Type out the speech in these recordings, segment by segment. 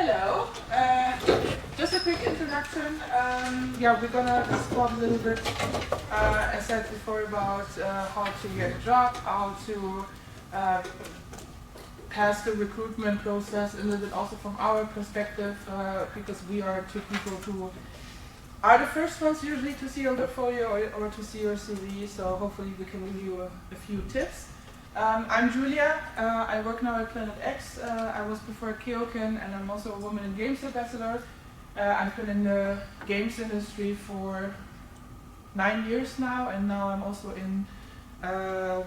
Hello. Just a quick introduction. Yeah, we're gonna talk a little bit, as said before, about how to get a job, how to pass the recruitment process, a little bit also from our perspective, because we are two people who are the first ones usually to see your portfolio or to see your CV. So hopefully we can give you a few tips. I'm Julia. I work now at Planet X. I was before Keoken, and I'm also a Women in Games ambassador. I've been in the games industry for 9 years now, and now I'm also in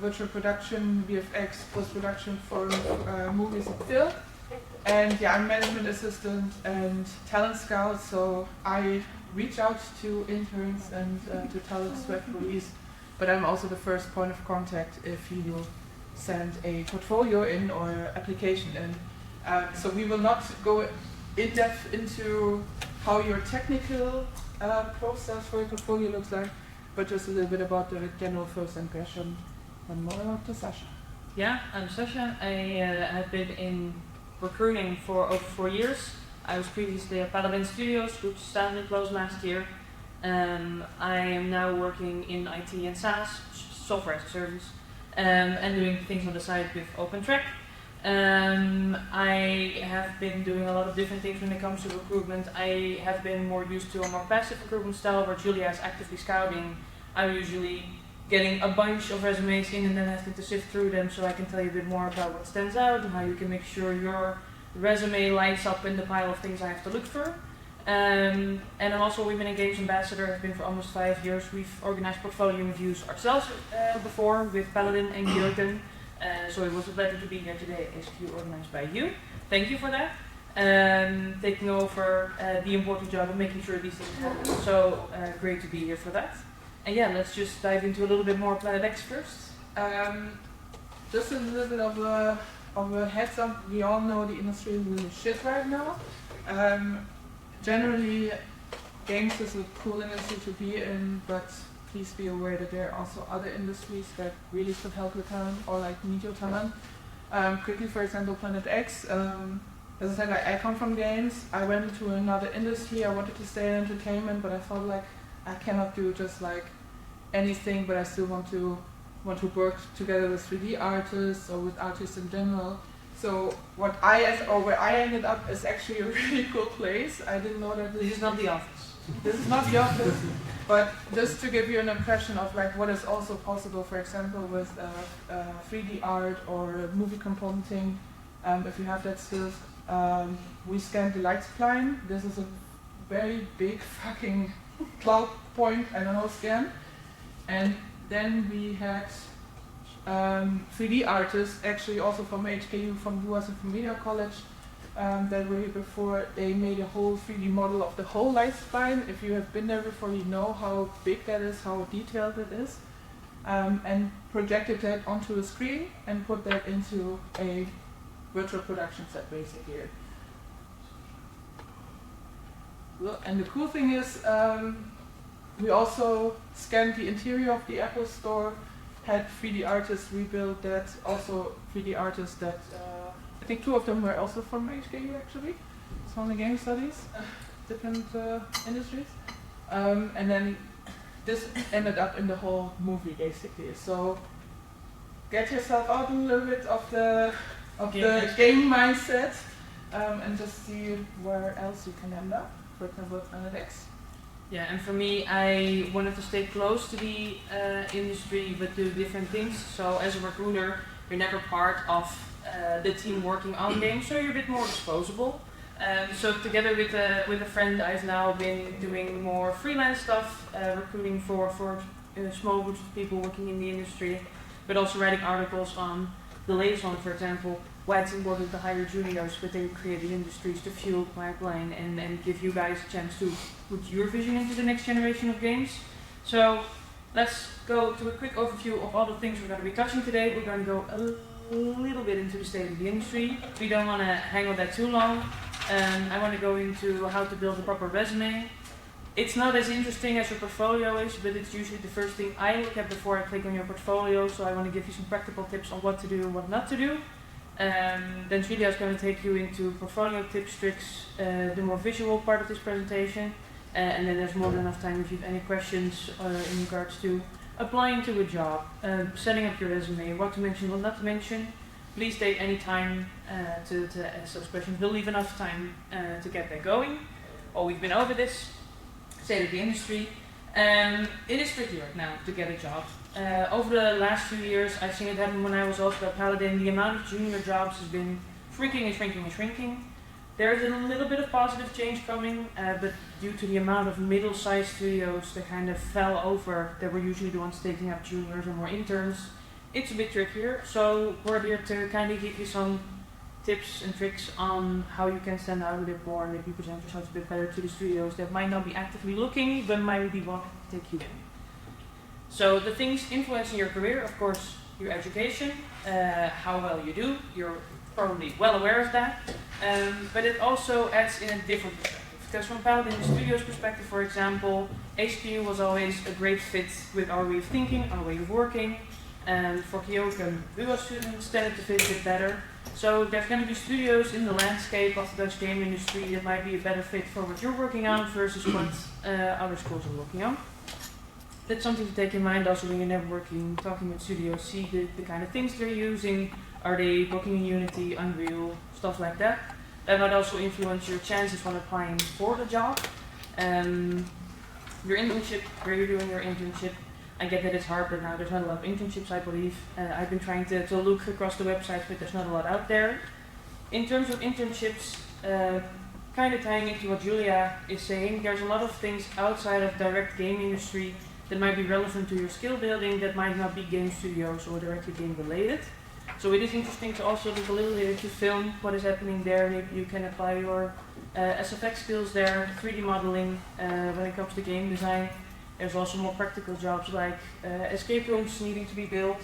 virtual production, VFX, post-production for movies and film. And yeah, I'm management assistant and talent scout, so I reach out to interns and to talents to employees, but I'm also the first point of contact if you send a portfolio in or application in. So we will not go in depth into how your technical process for your portfolio looks like, but just a little bit about the general first impression. And more about to Sacha. Yeah, I'm Sacha. I have been in recruiting for over 4 years. I was previously at Paladin Studios, which sadly closed last year. I am now working in IT and SaaS, software as a service, and doing things on the side with OpenTrack. I have been doing a lot of different things when it comes to recruitment. I have been more used to a more passive recruitment style where Julia is actively scouting. I'm usually getting a bunch of resumes in and then having to sift through them so I can tell you a bit more about what stands out and how you can make sure your resume lights up in the pile of things I have to look through. And I'm also a Women in Games ambassador. I've been for almost 5 years. We've organized portfolio reviews ourselves before with Paladin and Keoken. So it was a pleasure to be here today, HQ organized by you. Thank you for that. Taking over the important job of making sure these things happen. So great to be here for that. And yeah, let's just dive into a little bit more Planet X first. Just a little bit of a heads up. We all know the industry is really shit right now. Generally, games is a cool industry to be in, but please be aware that there are also other industries that really could help with talent or like need your talent. Quickly, for example, Planet X. As I said, I come from games. I went into another industry. I wanted to stay in entertainment, but I felt like I cannot do just like anything, but I still want to work together with 3D artists or with artists in general. So where I ended up is actually a really cool place. I didn't know that this is not the office. This is not the office, but just to give you an impression of like what is also possible, for example, with 3D art or movie compositing. If you have that skills, we scanned the light spline. This is a very big fucking cloud point, scan. And then we had 3D artists, actually also from HKU, from US and from Media College, that were here before. They made a whole 3D model of the whole light spine. If you have been there before, you know how big that is, how detailed it is. And projected that onto a screen and put that into a virtual production set basically. And the cool thing is, we also scanned the interior of the Apple Store, had 3D artists rebuild that, also 3D artists that, I think 2 of them were also from HKU actually, from the game studies, different industries. And then this ended up in the whole movie basically. So get yourself out a little bit of the game mindset and just see where else you can end up, for example, Planet X. Yeah, and for me, I wanted to stay close to the industry but do different things. So as a recruiter, you're never part of the team working on games, so you're a bit more disposable. So together with a friend, I've now been doing more freelance stuff, recruiting for small groups of people working in the industry, but also writing articles on the latest one, for example, why it's important to hire juniors within creative industries to fuel pipeline and give you guys a chance to put your vision into the next generation of games. So let's go to a quick overview of all the things we're going to be touching today. We're going to go a little bit into the state of the industry. We don't want to hang on that too long. I want to go into how to build a proper resume. It's not as interesting as your portfolio is, but it's usually the first thing I look at before I click on your portfolio, so I want to give you some practical tips on what to do and what not to do. Then Julia is going to take you into portfolio tips, tricks, the more visual part of this presentation. And then there's more than enough time if you have any questions in regards to applying to a job, setting up your resume, what to mention, what not to mention. Please take any time to ask those questions. We'll leave enough time to get that going. We've been over this, state of the industry. It is trickier now to get a job. Over the last few years, I've seen it happen when I was also at Paladin. The amount of junior jobs has been shrinking and shrinking and shrinking. There's a little bit of positive change coming, but due to the amount of middle-sized studios that kind of fell over, that were usually the ones taking up juniors or more interns, it's a bit trickier. So we're here to kind of give you some tips and tricks on how you can stand out a bit more and maybe present yourself a bit better to the studios that might not be actively looking, but might be wanting to take you in. So the things influencing your career, of course, your education, how well you do, you're probably well aware of that, but it also adds in a different perspective. Because from Paladin Studios' perspective, for example, HQ was always a great fit with our way of thinking, our way of working, and for Kyokan, Duo students tended to fit a bit better. So there's going to be studios in the landscape of the Dutch game industry that might be a better fit for what you're working on versus what other schools are working on. That's something to take in mind also when you're networking, talking with studios, see the kind of things they're using. Are they working in Unity, Unreal, stuff like that? That might also influence your chances when applying for the job. Your internship, where you're doing your internship. I get that it's hard, but now there's not a lot of internships, I believe. I've been trying to look across the websites, but there's not a lot out there. In terms of internships, kind of tying into what Julia is saying, there's a lot of things outside of direct game industry that might be relevant to your skill building that might not be game studios or directly game related. So it is interesting to also look a little bit into film, what is happening there. Maybe you can apply your SFX skills there, 3D modeling when it comes to game design. There's also more practical jobs like escape rooms needing to be built,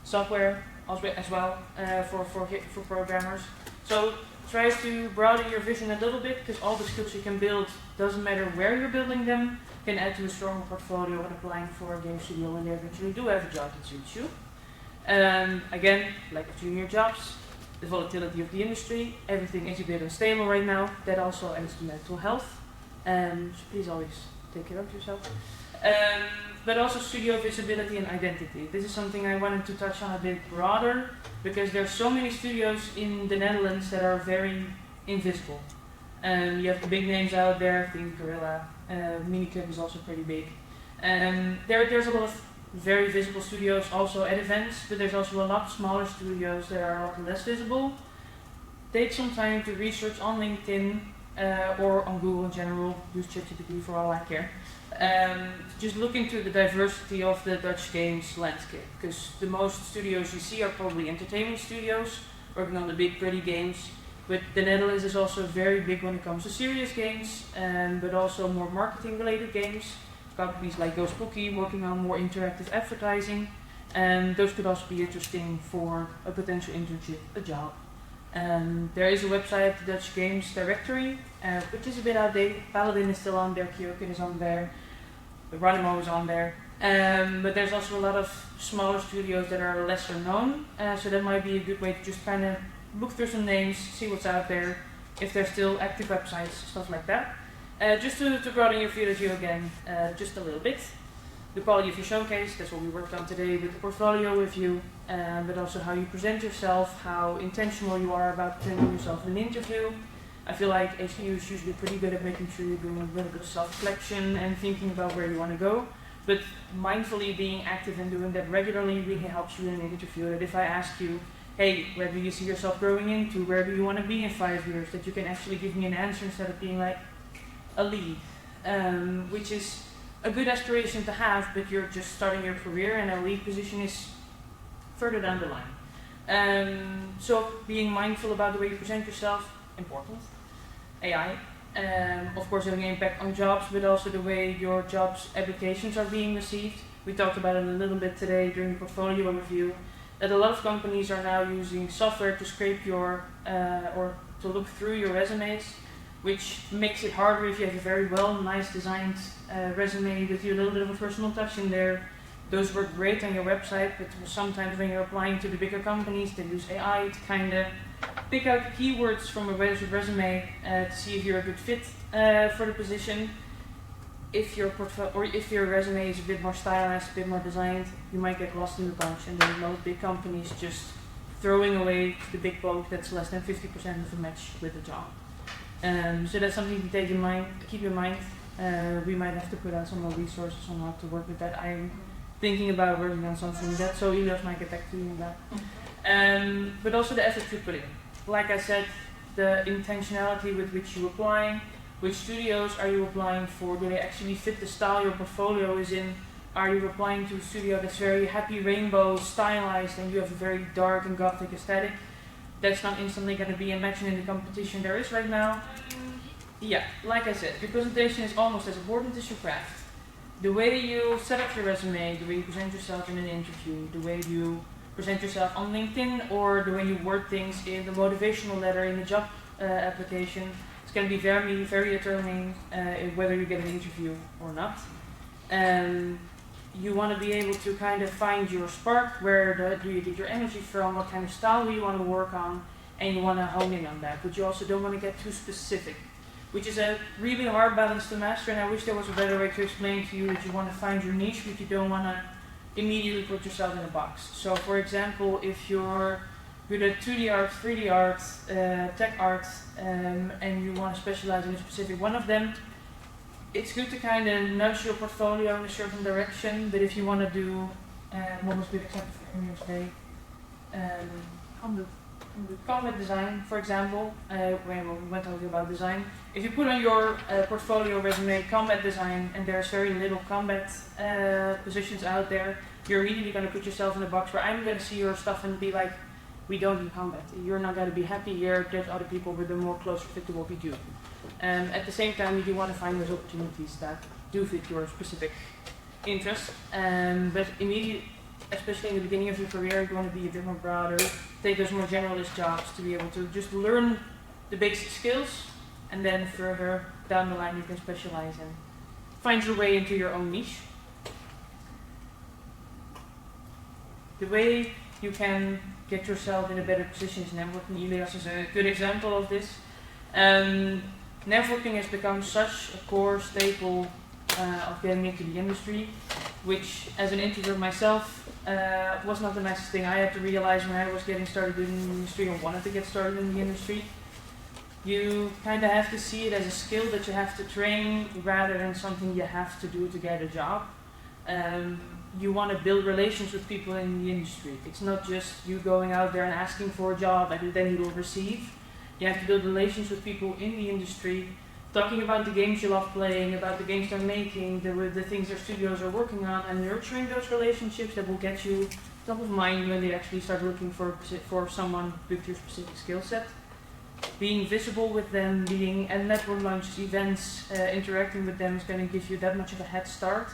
software as well for programmers. So try to broaden your vision a little bit, because all the skills you can build, doesn't matter where you're building them, can add to a stronger portfolio when applying for a game studio when they eventually do have a job that suits you. Again, like junior jobs, the volatility of the industry, everything is a bit unstable right now. That also adds to mental health. So please always take care of yourself. But also studio visibility and identity. This is something I wanted to touch on a bit broader, because there's so many studios in the Netherlands that are very invisible. You have the big names out there, think Gorilla, Miniclip is also pretty big. There's a lot of very visible studios also at events, but there's also a lot smaller studios that are a lot less visible. Take some time to research on LinkedIn or on Google in general, use ChatGPT for all I care. Just look into the diversity of the Dutch games landscape, because the most studios you see are probably entertainment studios working on the big pretty games, but the Netherlands is also very big when it comes to serious games, but also more marketing related games. Companies like Go Spooky working on more interactive advertising, and those could also be interesting for a potential internship, a job. There is a website, the Dutch Games Directory, which is a bit outdated. Paladin is still on there, Kyokan is on there, Ranimo is on there, but there's also a lot of smaller studios that are lesser known, so that might be a good way to just kind of look through some names, see what's out there, if there's still active websites, stuff like that. Just to broaden your field of view again, just a little bit. The quality of your showcase, that's what we worked on today with the portfolio review, but also how you present yourself, how intentional you are about presenting yourself in an interview. I feel like HQ is usually pretty good at making sure you're doing a little bit of self-reflection and thinking about where you want to go, but mindfully being active and doing that regularly really helps you in an interview. That if I ask you, hey, where do you see yourself growing into, where do you want to be in 5 years, that you can actually give me an answer instead of being like, a lead, which is a good aspiration to have, but you're just starting your career and a lead position is further down the line. So being mindful about the way you present yourself, important. AI, of course having an impact on jobs, but also the way your jobs applications are being received. We talked about it a little bit today during the portfolio review, that a lot of companies are now using software to scrape your, or to look through your resumes, which makes it harder if you have a very nice designed resume with a little bit of a personal touch in there. Those work great on your website, but sometimes when you're applying to the bigger companies, they use AI to kind of pick out the keywords from a resume to see if you're a good fit for the position. If your if your resume is a bit more stylized, a bit more designed, you might get lost in the bunch, and then most big companies just throwing away the big boat that's less than 50% of a match with the job. So that's something to keep in mind. We might have to put out some more resources on how to work with that. I'm thinking about working on something like that, so Elias might get back to you on that. But also the effort you put in. Like I said, the intentionality with which you apply, which studios are you applying for, do they actually fit the style your portfolio is in? Are you applying to a studio that's very happy rainbow stylized and you have a very dark and gothic aesthetic? That's not instantly going to be a match in the competition there is right now. Yeah, like I said, your presentation is almost as important as your craft. The way you set up your resume, the way you present yourself in an interview, the way you present yourself on LinkedIn, or the way you word things in the motivational letter in the job application, it's going to be very, very determining whether you get an interview or not. You want to be able to kind of find your spark, where do you get your energy from, what kind of style do you want to work on, and you want to hone in on that. But you also don't want to get too specific, which is a really hard balance to master, and I wish there was a better way to explain to you that you want to find your niche, but you don't want to immediately put yourself in a box. So for example, if you're good at 2D art, 3D art, tech art, and you want to specialize in a specific one of them, it's good to kind of nudge your portfolio in a certain direction. But if you want to do, what was a good example for me today? Combat design, for example, when we went talking about design. If you put on your portfolio resume combat design and there's very little combat positions out there, you're immediately going to put yourself in a box where I'm going to see your stuff and be like, we don't do combat. You're not going to be happy here. There's other people with a more closer fit to what we do. At the same time, you do want to find those opportunities that do fit your specific interest. But immediately, especially in the beginning of your career, you want to be a bit more broader, take those more generalist jobs to be able to just learn the basic skills, and then further down the line you can specialize and find your way into your own niche. The way you can get yourself in a better position is networking. Elias is a good example of this. Networking has become such a core staple of getting into the industry, which as an introvert myself was not the nicest thing I had to realize when I was getting started in the industry or wanted to get started in the industry. You kind of have to see it as a skill that you have to train rather than something you have to do to get a job. You want to build relations with people in the industry. It's not just you going out there and asking for a job and then you will receive. You have to build relations with people in the industry, talking about the games you love playing, about the games they're making, the things their studios are working on, and nurturing those relationships that will get you top of mind when they actually start looking for someone with your specific skill set. Being visible with them, being at network lunches, events, interacting with them is going to give you that much of a head start.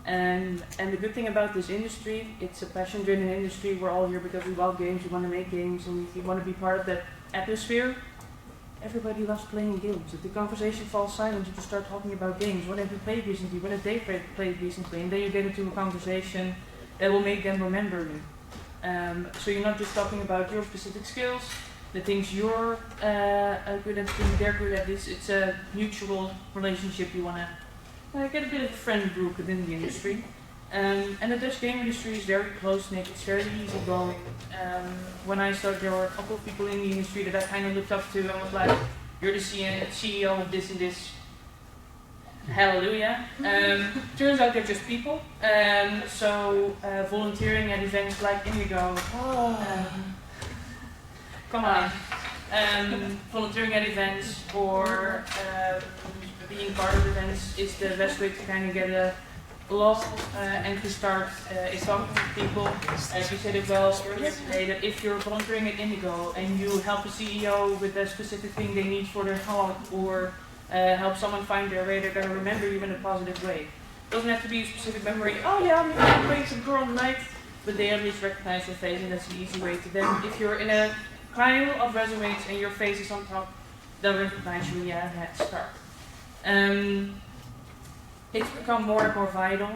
And the good thing about this industry, it's a passion-driven industry. We're all here because we love games, we want to make games, and we want to be part of that atmosphere. Everybody loves playing games. If the conversation falls silent, you just start talking about games. What have you played recently? What have they played recently? And then you get into a conversation that will make them remember you. So you're not just talking about your specific skills, the things you're good at, the things they're good at. It's a mutual relationship. You want to get a bit of a friend group within the industry. And the Dutch game industry is very close-knit, it's very easygoing. When I started, there were a couple of people in the industry that I kind of looked up to and was like, you're the CEO of this and this. Hallelujah. Turns out they're just people. So volunteering at events like Indigo. Come on. Volunteering at events or being part of events is the best way to kind of get a lot and to start is talking to people. As you said it well earlier today, that if you're volunteering at Indigo and you help a CEO with a specific thing they need for their talk, or help someone find their way, they're going to remember you in a positive way. It doesn't have to be a specific memory, oh yeah, I'm playing some girl on the night, but they at least recognize your face, and that's an easy way to them. If you're in a pile of resumes and your face is on top, they'll recognize you, yeah, head start. It's become more and more vital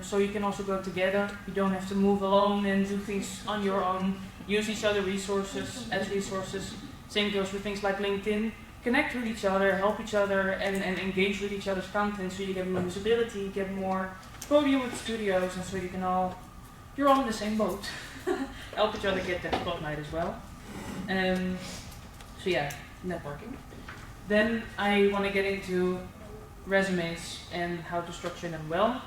so you can also go together. You don't have to move alone and do things on your own. Use each other resources as resources. Same goes for things like LinkedIn. Connect with each other, help each other, and engage with each other's content so you get more visibility, get more podium with studios, and so you can you're all in the same boat. Help each other get that spotlight as well. So yeah, networking. Then I want to get into resumes and how to structure them well.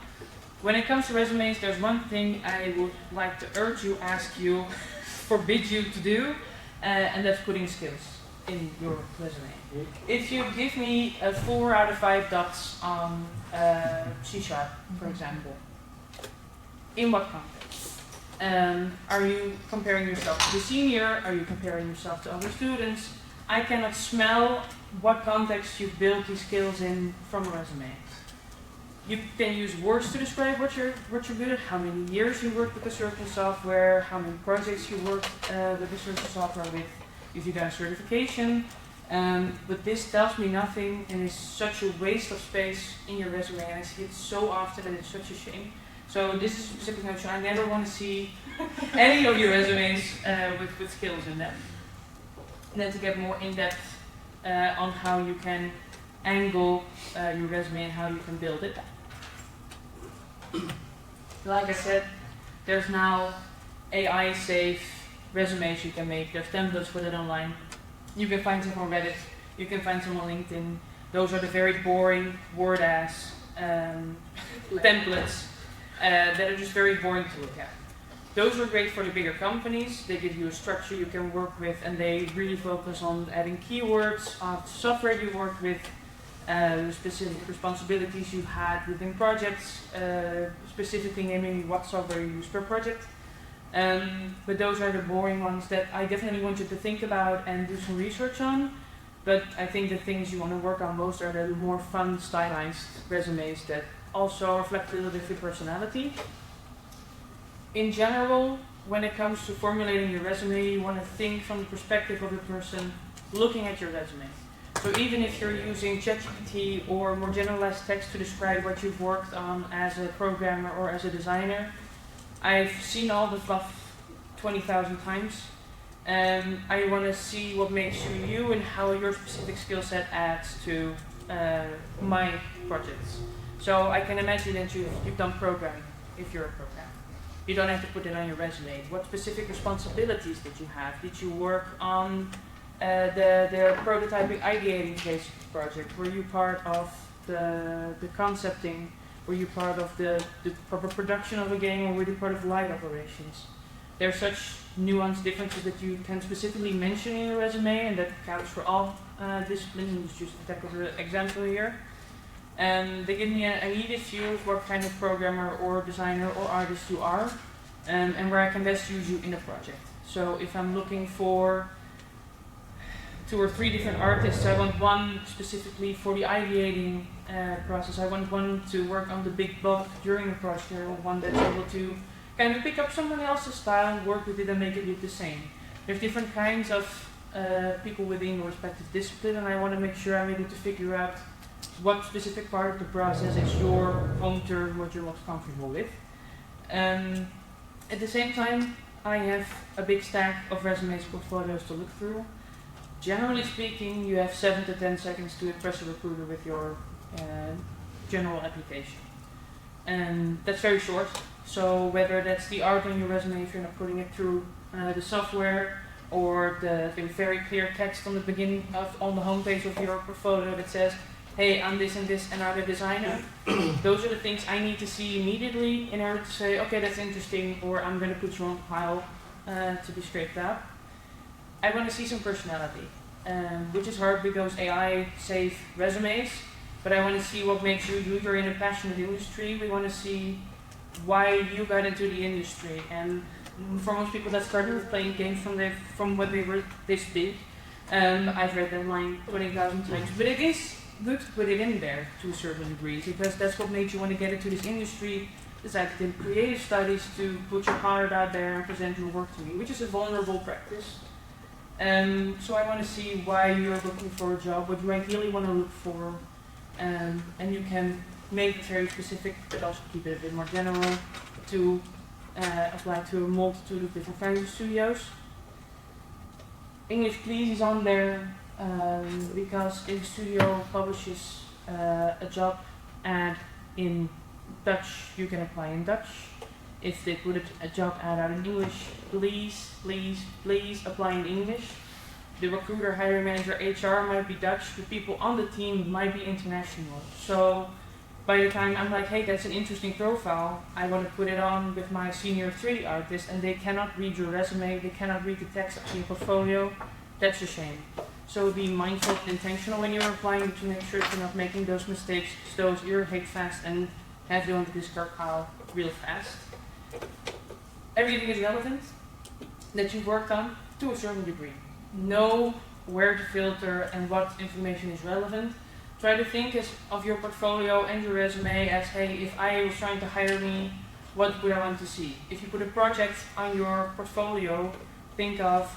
When it comes to resumes, there's one thing I would like to urge you, ask you, forbid you to do, and that's putting skills in your resume. If you give me a 4 out of 5 dots on C#, for example, in what context? Are you comparing yourself to the senior? Are you comparing yourself to other students? I cannot smell what context you build these skills in from a resume. You can use words to describe what you're good at, how many years you worked with a certain software, how many projects you worked with a certain software with, if you got a certification. But this tells me nothing and is such a waste of space in your resume, and I see it so often and it's such a shame. So this is a specific notion. I never want to see any of your resumes with skills in them. And then to get more in depth on how you can angle your resume and how you can build it. Like I said, there's now AI safe resumes you can make. There's templates for that online. You can find some on Reddit. You can find some on LinkedIn. Those are the very boring word-ass templates that are just very boring to look at. Those are great for the bigger companies. They give you a structure you can work with, and they really focus on adding keywords of software you work with, specific responsibilities you've had within projects, specifically naming what software you use per project. But those are the boring ones that I definitely want you to think about and do some research on. But I think the things you want to work on most are the more fun, stylized resumes that also reflect a little bit of your personality. In general, when it comes to formulating your resume, you want to think from the perspective of the person looking at your resume. So even if you're using ChatGPT or more generalized text to describe what you've worked on as a programmer or as a designer, I've seen all the fluff 20,000 times. I want to see what makes you you and how your specific skill set adds to my projects. So I can imagine that you've done programming if you're a programmer. You don't have to put it on your resume. What specific responsibilities did you have? Did you work on the prototyping ideating phase of the project? Were you part of the concepting? Were you part of the proper production of a game, or were you part of live operations? There are such nuanced differences that you can specifically mention in your resume, and that counts for all disciplines. Let's just take an example here. They give me an immediate view of what kind of programmer or designer or artist you are, and where I can best use you in a project. So if I'm looking for 2 or 3 different artists, I want one specifically for the ideating process. I want one to work on the big bulk during the project. I want one that's able to kind of pick up someone else's style and work with it and make it look the same. There's different kinds of people within your respective discipline, and I want to make sure I'm able to figure out what specific part of the process is your home turf, what you're most comfortable with. At the same time, I have a big stack of resumes, portfolios to look through. Generally speaking, you have 7 to 10 seconds to impress a recruiter with your general application. And that's very short. So whether that's the art on your resume, if you're not putting it through the software, or the very clear text on the beginning on the homepage of your portfolio that says, hey, I'm this and this and I'm a designer. Those are the things I need to see immediately in order to say, okay, that's interesting, or I'm going to put you on file to be scraped out. I want to see some personality, which is hard because AI saves resumes, but I want to see what makes you you. You're in a passionate industry. We want to see why you got into the industry. And for most people that started with playing games from when they were this big, I've read that line 20,000 times, but it is good to put it in there to a certain degree, because that's what made you want to get into this industry, decide to do creative studies, to put your heart out there and present your work to me, which is a vulnerable practice. So I want to see why you're looking for a job, what you ideally want to look for, and you can make it very specific, but also keep it a bit more general to apply to a multitude of different kinds of studios. English please is on there because if a studio publishes a job ad in Dutch, you can apply in Dutch. If they put a job ad out in English, please, please, please apply in English. The recruiter, hiring manager, HR might be Dutch, the people on the team might be international. So by the time I'm like, hey, that's an interesting profile, I want to put it on with my senior 3D artist, and they cannot read your resume, they cannot read the text of your portfolio, that's a shame. So be mindful and intentional when you're applying to make sure you're not making those mistakes, those irritate fast and have you on the discard pile real fast. Everything is relevant that you've worked on to a certain degree. Know where to filter and what information is relevant. Try to think of your portfolio and your resume as, hey, if I was trying to hire me, what would I want to see? If you put a project on your portfolio, think of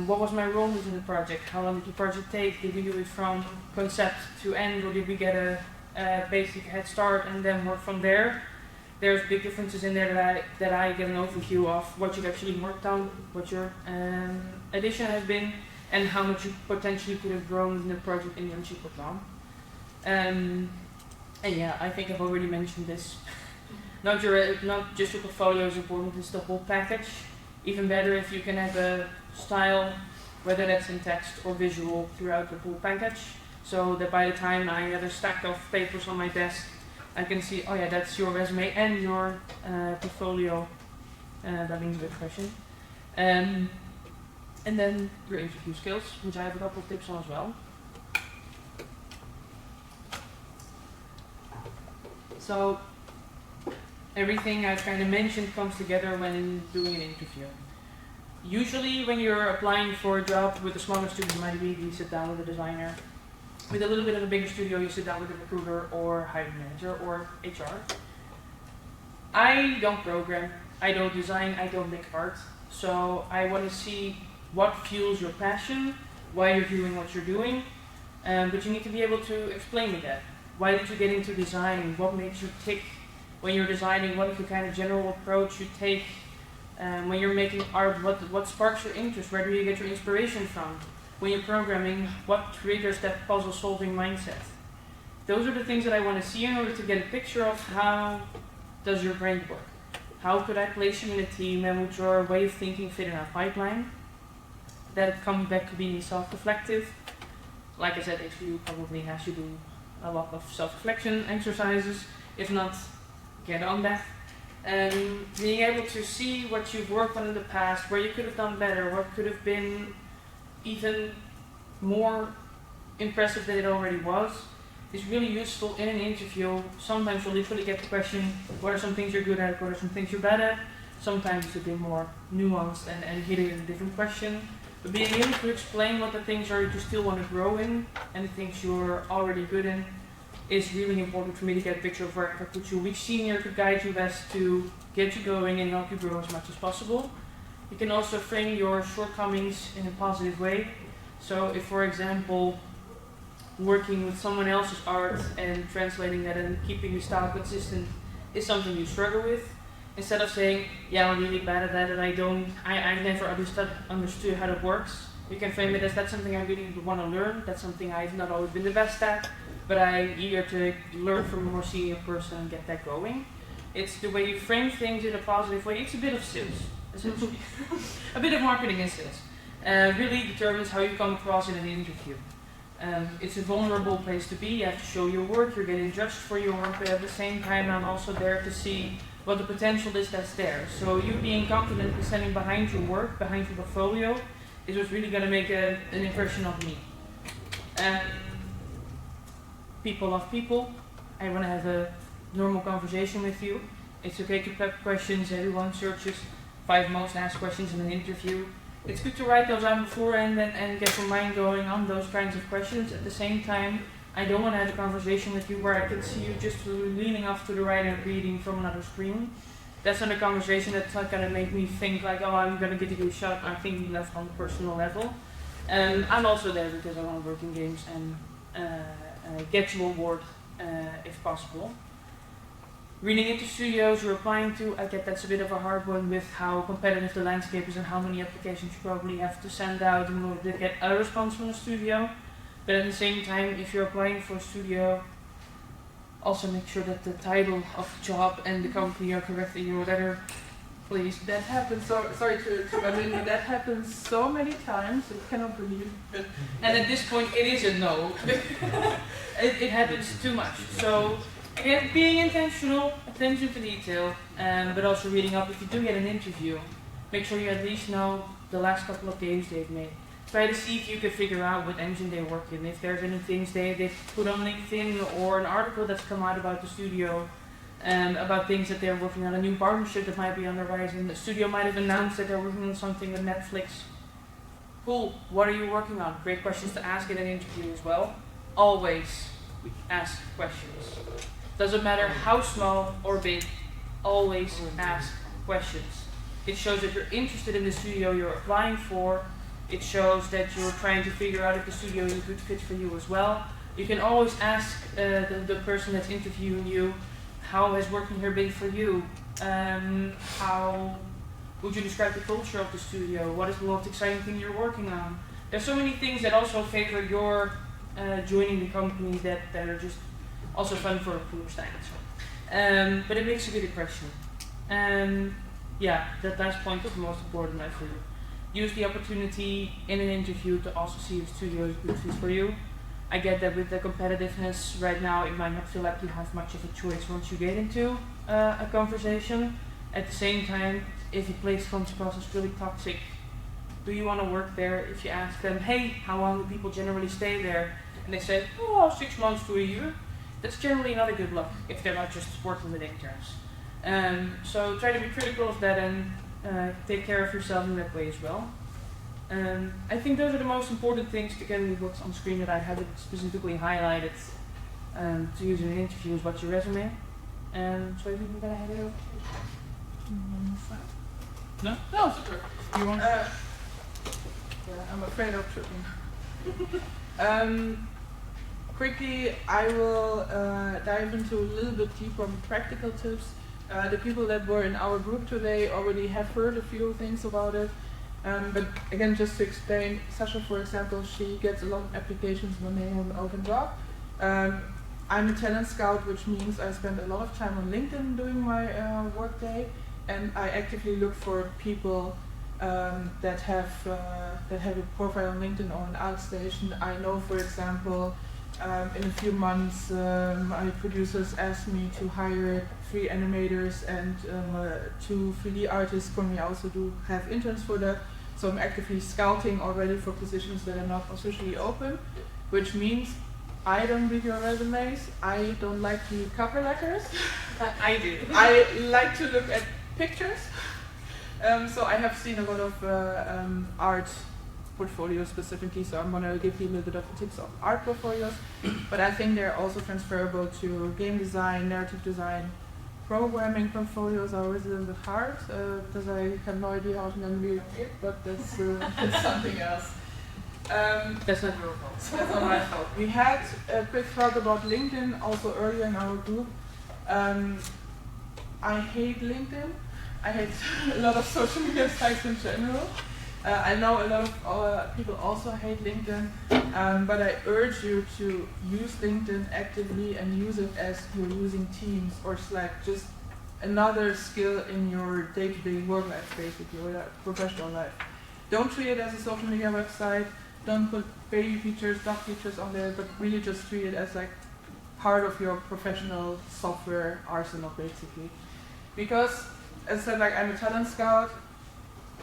what was my role within the project? How long did the project take? Did we do it from concept to end, or did we get a basic head start and then work from there? There's big differences in there that I get an overview of what you've actually worked on, what your addition has been, and how much you potentially could have grown in the project internship or Blom. And yeah, I think I've already mentioned this. Not just your portfolio is important, it's the whole package. Even better if you can have a style, whether that's in text or visual, throughout the whole package, so that by the time I have a stack of papers on my desk, I can see, oh yeah, that's your resume and your portfolio. That means a bit question. And then your interview skills, which I have a couple of tips on as well. So everything I've kind of mentioned comes together when doing an interview. Usually when you're applying for a job with a smaller studio, maybe you sit down with a designer. With a little bit of a bigger studio, you sit down with a recruiter or hiring manager or HR. I don't program, I don't design, I don't make art. So I want to see what fuels your passion, why you're doing what you're doing, but you need to be able to explain me that. Why did you get into design? What makes you tick when you're designing? What is the kind of general approach you take when you're making art? What sparks your interest? Where do you get your inspiration from? When you're programming, what triggers that puzzle-solving mindset? Those are the things that I want to see in order to get a picture of how does your brain work. How could I place you in a team, and would your way of thinking fit in our pipeline? That comes back to being self-reflective. Like I said, HBU probably has you do a lot of self-reflection exercises. If not, get on that. And being able to see what you've worked on in the past, where you could have done better, what could have been even more impressive than it already was, is really useful in an interview. Sometimes you'll literally get the question, what are some things you're good at, what are some things you're bad at? Sometimes it's a bit more nuanced and hitting a different question. But being able to explain what the things are you still want to grow in and the things you're already good in is really important for me to get a picture of where I could put you, which senior could guide you best to get you going and help you grow as much as possible. You can also frame your shortcomings in a positive way. So if, for example, working with someone else's art and translating that and keeping the style consistent is something you struggle with, instead of saying, yeah, I'm really bad at that and I never understood how that works, you can frame it as that's something I really want to learn, that's something I've not always been the best at, but I'm eager to learn from a more senior person and get that going. It's the way you frame things in a positive way. It's a bit of sales, essentially. A bit of marketing and sales. Really determines how you come across in an interview. It's a vulnerable place to be. You have to show your work, you're getting judged for your work, but at the same time I'm also there to see what the potential is that's there. So you being confident and standing behind your work, behind your portfolio, is what's really going to make an impression of me. People love people. I want to have a normal conversation with you. It's okay to prep questions. Everyone searches 5 most asked questions in an interview. It's good to write those down beforehand and get your mind going on those kinds of questions. At the same time, I don't want to have a conversation with you where I can see you just leaning off to the right and reading from another screen. That's not a conversation that's not going to make me think like, oh, I'm going to give you a shot. I'm thinking less on a personal level. I'm also there because I want to work in games and get you on board if possible. Reading into studios you're applying to, I get that's a bit of a hard one with how competitive the landscape is and how many applications you probably have to send out in order to get a response from a studio. But at the same time, if you're applying for a studio, also make sure that the title of the job and the company are correct in your letter, please. That happens, sorry to butt in, but that happens so many times, I cannot believe it. And at this point, it is a no. it happens too much. So, again, being intentional, attention to detail, but also reading up. If you do get an interview, make sure you at least know the last couple of games they've made. Try to see if you can figure out what engine they work in. If there's any things they've put on LinkedIn or an article that's come out about the studio, about things that they're working on, a new partnership that might be on the horizon. The studio might have announced that they're working on something with Netflix. Cool, what are you working on? Great questions to ask in an interview as well. Always ask questions. Doesn't matter how small or big, always ask questions. It shows that you're interested in the studio you're applying for. It shows that you're trying to figure out if the studio is a good fit for you as well. You can always ask the person that's interviewing you, how has working here been for you? How would you describe the culture of the studio? What is the most exciting thing you're working on? There's so many things that also favor your joining the company that are just also fun for recruiters. But it makes a good impression. Yeah, that last point is the most important, I feel. Use the opportunity in an interview to also see if the studio is a good fit for you. I get that with the competitiveness right now, it might not feel like you have much of a choice once you get into a conversation. At the same time, if a place comes across as really toxic, do you want to work there? If you ask them, hey, how long do people generally stay there? And they say, oh, 6 months to a year. That's generally not a good look if they're not just working with interns. So try to be critical of that and take care of yourself in that way as well. I think those are the most important things, again, with what's on screen that I haven't specifically highlighted to use in an interview is what's your resume. So I think I'm gonna head it over. No? No, super. You want? Yeah, I'm afraid of tripping. Quickly, I will dive into a little bit deeper on practical tips. The people that were in our group today already have heard a few things about it. But again, just to explain, Sacha, for example, she gets a lot of applications when they have an open job. I'm a talent scout, which means I spend a lot of time on LinkedIn doing my work day, and I actively look for people that have a profile on LinkedIn or an outstation. I know, for example, in a few months, my producers asked me to hire 3 animators and 2 3D artists for me. I also do have interns for that. So I'm actively scouting already for positions that are not officially open, which means I don't read your resumes. I don't like to read cover letters. I do. I like to look at pictures. So I have seen a lot of art portfolios specifically, so I'm going to give you a little bit of tips on art portfolios, but I think they're also transferable to game design, narrative design. Programming portfolios are always a little bit hard, because I have no idea how to navigate it, but that's something else. That's not your fault. That's not my fault. We had a quick talk about LinkedIn also earlier in our group. I hate LinkedIn. I hate a lot of social media sites in general. I know a lot of people also hate LinkedIn, but I urge you to use LinkedIn actively and use it as you're using Teams or Slack, just another skill in your day-to-day work life, basically, or professional life. Don't treat it as a social media website, don't put baby features, dog features on there, but really just treat it as like part of your professional software arsenal, basically. Because, as I said, like I'm a talent scout,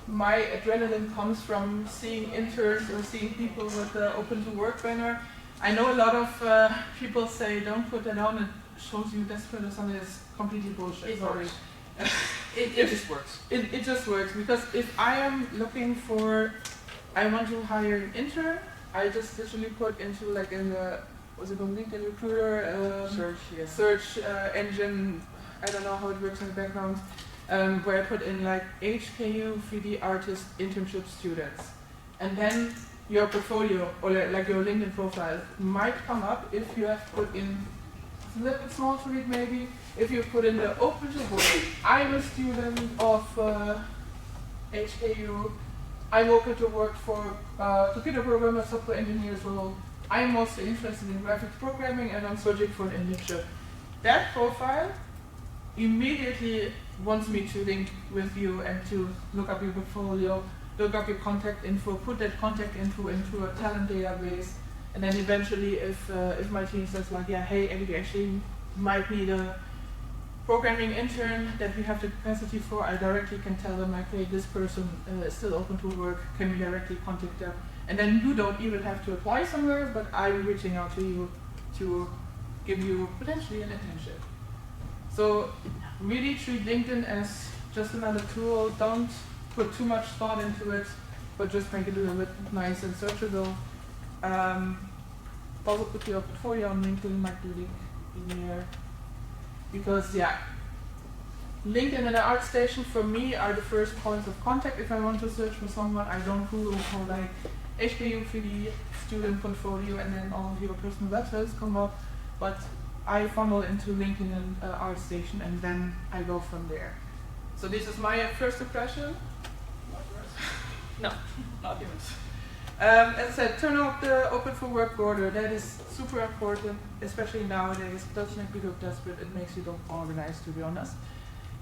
my adrenaline comes from seeing interns or seeing people with the open to work banner. I know a lot of people say don't put that on, it shows you desperate or something. That's completely bullshit. It Sorry. works. It just works. It just works, because if I am looking for, I want to hire an intern, I just literally put into like in the, what's it called, LinkedIn recruiter search engine. I don't know how it works in the background. Where I put in like HKU 3D artist internship students, and then your portfolio or like your LinkedIn profile might come up if you have put in it's a little bit small to read maybe. If you put in the open to work, I'm a student of HKU. I'm open to work for computer programmer, software engineers role. I'm mostly interested in graphics programming and I'm searching for an internship. That profile immediately wants me to link with you and to look up your portfolio, look up your contact info, put that contact info into a talent database, and then eventually if my team says like, yeah, hey, we actually might need a programming intern that we have the capacity for, I directly can tell them like, hey, this person is still open to work, can we directly contact them? And then you don't even have to apply somewhere, but I'm reaching out to you to give you potentially an internship. So really treat LinkedIn as just another tool. Don't put too much thought into it, but just make it a little bit nice and searchable. Also put your portfolio on LinkedIn, might be linked in here. Because yeah, LinkedIn and the ArtStation for me are the first points of contact if I want to search for someone. I don't Google for like HKU 3D student portfolio and then all of your personal websites come up, but I funnel into LinkedIn and ArtStation and then I go from there. So this is my first impression. No, not yours. As I said, turn off the open for work border. That is super important, especially nowadays. It doesn't make you look desperate, it makes you look organized, to be honest.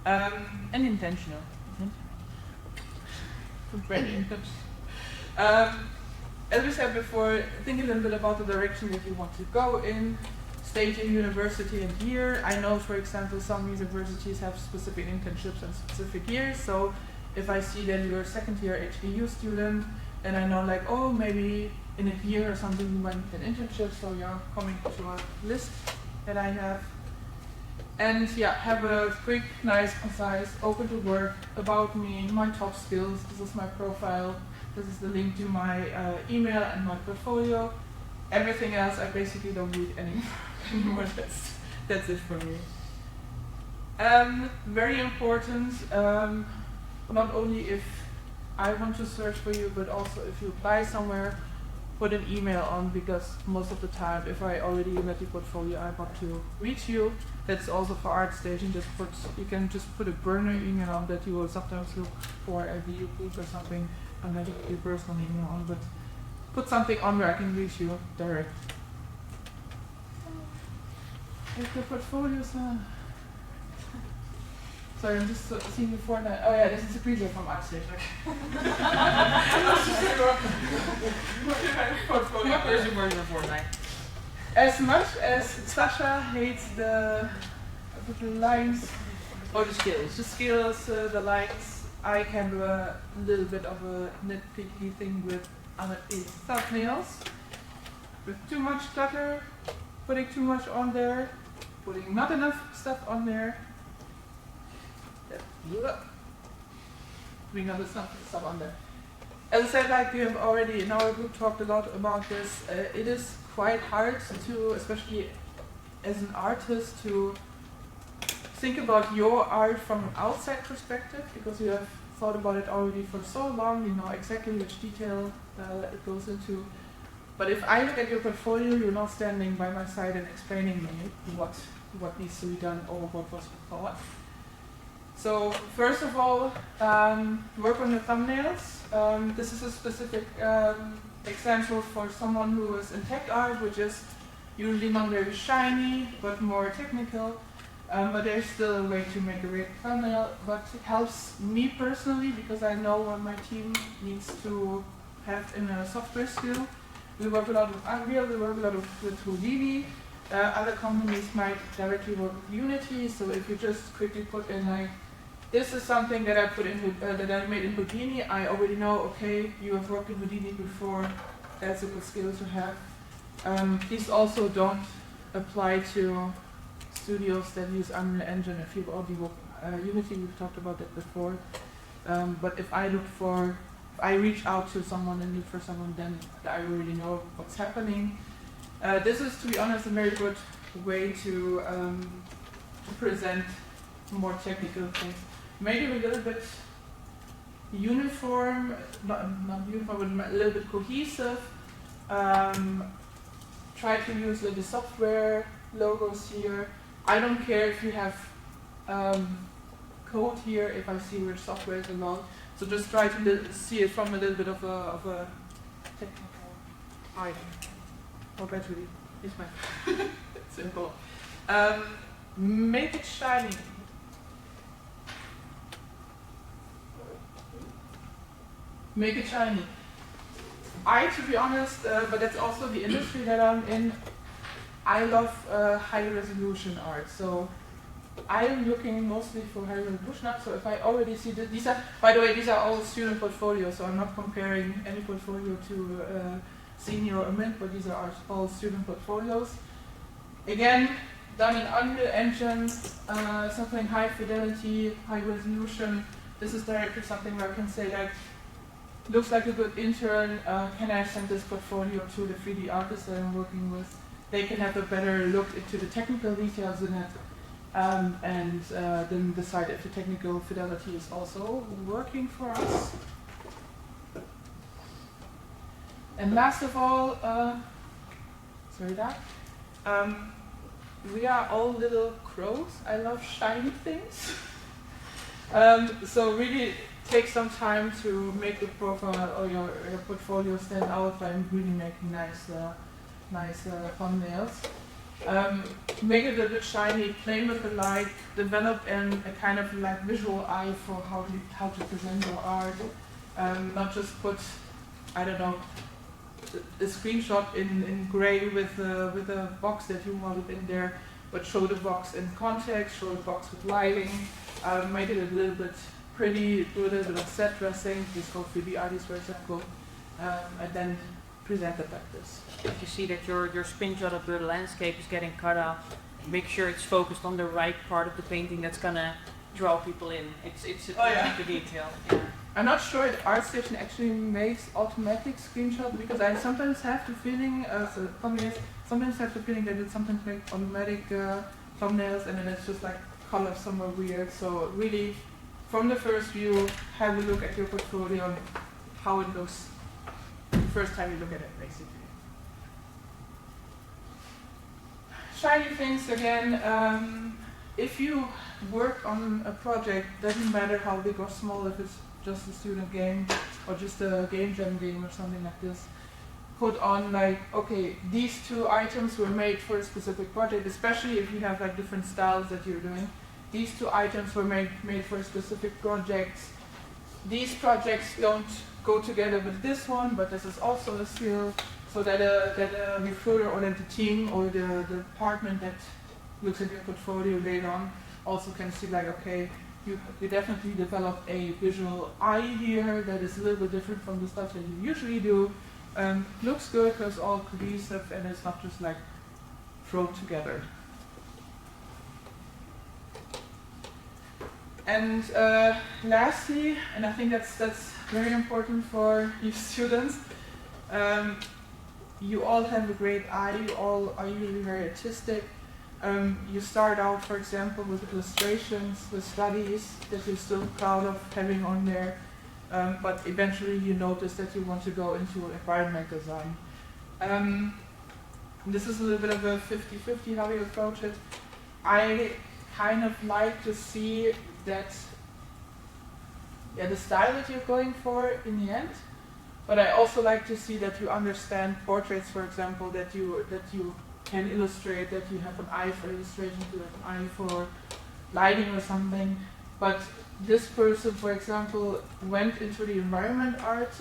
And intentional. Very intentional. As we said before, think a little bit about the direction that you want to go in. State your university and year. I know, for example, some universities have specific internships and specific years. So if I see that you're a second year HKU student, then I know like, oh, maybe in a year or something you might need an internship, so you're coming to a list that I have. And yeah, have a quick, nice, concise, open to work, about me, my top skills. This is my profile. This is the link to my email and my portfolio. Everything else I basically don't need anymore. That's it for me. Very important, not only if I want to search for you, but also if you apply somewhere, put an email on, because most of the time, if I already met your portfolio, I want to reach you. That's also for ArtStation. You can just put a burner email on that you will sometimes look for a video clip or something, and then your personal email on, but put something on where I can reach you direct. If the portfolios sorry, I'm just seeing before that. Oh yeah, this is a preview from ArtStation. As much as Sacha hates the lines, or the skills, the lines, I can do a little bit of a nitpicky thing with thumbnails. With too much clutter, putting too much on there, putting not enough stuff on there. Putting other stuff on there. As I said, like we have already in our group talked a lot about this, it is quite hard to, especially as an artist, to think about your art from an outside perspective, because you have thought about it already for so long, you know exactly which detail it goes into. But if I look at your portfolio, you're not standing by my side and explaining me what needs to be done or what was for what. So first of all, work on your thumbnails. This is a specific example for someone who is in tech art, which is usually not very shiny, but more technical. But there's still a way to make a great thumbnail. But it helps me personally because I know what my team needs to have in a software skill. We work a lot with Unreal, we work a lot with Houdini. Other companies might directly work with Unity. So if you just quickly put in like, this is something that I put in that I made in Houdini, I already know, okay, you have worked in Houdini before, that's a good skill to have. Please also don't apply to studios that use Unreal Engine if you've already worked Unity, we've talked about that before. But if I reach out to someone and look for someone, then I already know what's happening. This is, to be honest, a very good way to present more technical things. Make it a little bit uniform, not uniform, but a little bit cohesive. Try to use the software logos here. I don't care if you have code here, if I see which software is involved. So just try to see it from a little bit of a technical item. Or battery is my simple. Make it shiny. Make it shiny. To be honest, but that's also the industry that I'm in, I love high resolution art. So I am looking mostly for high resolution art. So if I already see that these are, by the way, these are all student portfolios. So I'm not comparing any portfolio to senior or mid, but these are all student portfolios. Again, done in Unreal Engine, something high fidelity, high resolution. This is directly something where I can say that looks like a good intern. Can I send this portfolio to the 3D artist that I'm working with? They can have a better look into the technical details in it, and then decide if the technical fidelity is also working for us. And last of all, we are all little crows. I love shiny things. So really take some time to make the profile or your portfolio stand out by really making nice thumbnails. Make it a bit shiny, play with the light, develop a kind of like visual eye for how to present your art. Not just put, I don't know, a screenshot in gray with a box that you modeled in there, but show the box in context, show the box with lighting, make it a little bit pretty, do a little bit of set dressing, this goes for the artists for example, and then present it like this. If you see that your screenshot of the landscape is getting cut off, make sure it's focused on the right part of the painting that's gonna draw people in. It's a detail. Yeah. I'm not sure if ArtStation actually makes automatic screenshots because I sometimes have the feeling, sometimes have the feeling that it sometimes makes automatic thumbnails and then it's just like color somewhere weird. So really, from the first view, have a look at your portfolio and how it looks the first time you look at it, basically. Shiny things again. If you work on a project, doesn't matter how big or small, if it's just a student game or just a game jam game or something like this, put on like, okay, these two items were made for a specific project, especially if you have like different styles that you're doing. These two items were made for a specific project. These projects don't go together with this one, but this is also a skill, so that a recruiter or that the team or the department that looks at your portfolio later on also can see like, okay, you definitely developed a visual eye here that is a little bit different from the stuff that you usually do. Looks good because all cohesive and it's not just like thrown together. And lastly, and I think that's very important for you students, you all have a great eye, you all are usually very artistic. You start out, for example, with illustrations, with studies that you're still proud of having on there, but eventually you notice that you want to go into environment design. This is a little bit of a 50-50 how you approach it. I kind of like to see that, the style that you're going for in the end, but I also like to see that you understand portraits, for example, that you can illustrate, that you have an eye for illustration, you have an eye for lighting or something. But this person, for example, went into the environment art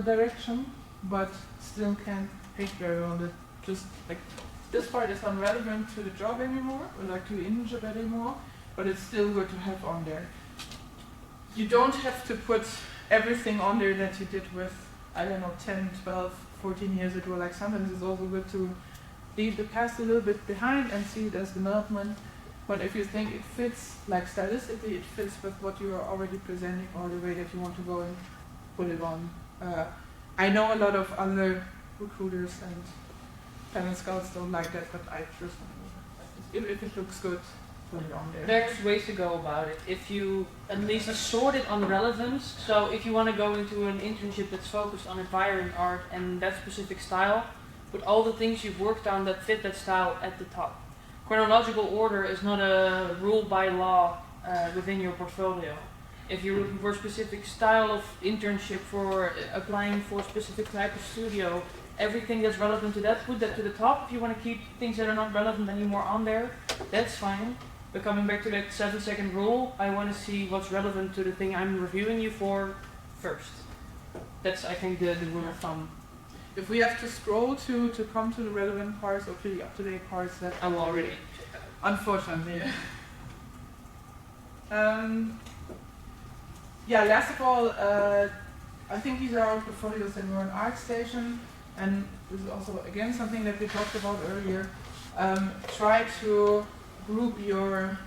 direction, but still can't paint very well. That just like this part is not relevant to the job anymore, or like to the internship anymore, but it's still good to have on there. You don't have to put everything on there that you did with, I don't know, 10, 12, 14 years ago. Like sometimes it's also good to leave the past a little bit behind and see it as development. But if you think it fits, like stylistically it fits with what you are already presenting or the way that you want to go and put it on. I know a lot of other recruiters and talent scouts don't like that, but I just if it looks good, put it on there. There's ways to go about it. If you at least sort it on relevance, so if you want to go into an internship that's focused on environment art and that specific style, put all the things you've worked on that fit that style at the top. chronological order is not a rule by law within your portfolio. If you're looking for a specific style of internship, for applying for a specific type of studio, everything that's relevant to that, put that to the top. If you want to keep things that are not relevant anymore on there, that's fine. But coming back to that 7-second rule, I want to see what's relevant to the thing I'm reviewing you for first. That's, I think, the rule of thumb. If we have to scroll to come to the relevant parts or to the up-to-date parts, that I will already. Unfortunately. Yeah, last of all, I think these are our portfolios that were on ArtStation, and this is also, again, something that we talked about earlier. Try to group your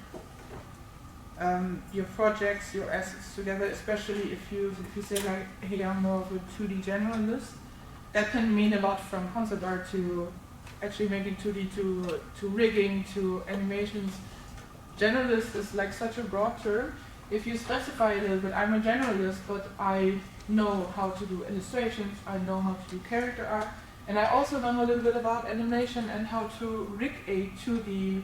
projects, your assets together, especially if you say like, hey, I'm more of a 2D generalist. That can mean a lot, from concept art to actually making 2D to rigging to animations. Generalist is like such a broad term. If you specify a little bit, I'm a generalist, but I know how to do illustrations, I know how to do character art, and I also know a little bit about animation and how to rig a 2D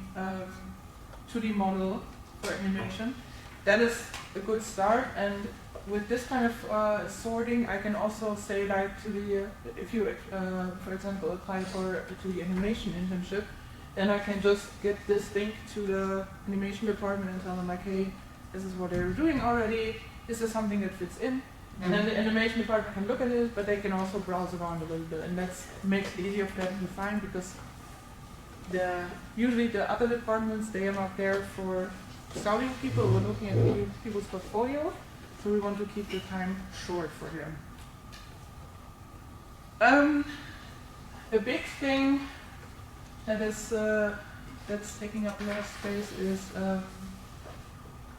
model for animation. That is a good start, and with this kind of sorting, I can also say, like, to the if you, for example, apply to the animation internship, then I can just get this link to the animation department and tell them, like, hey, this is what they're doing already, this is something that fits in. And then the animation department can look at it, but they can also browse around a little bit, and that makes it easier for them to find, because usually the other departments, they are not there for scouting people or looking at people's portfolio, so we want to keep the time short for them. A big thing that is that's taking up a lot of space is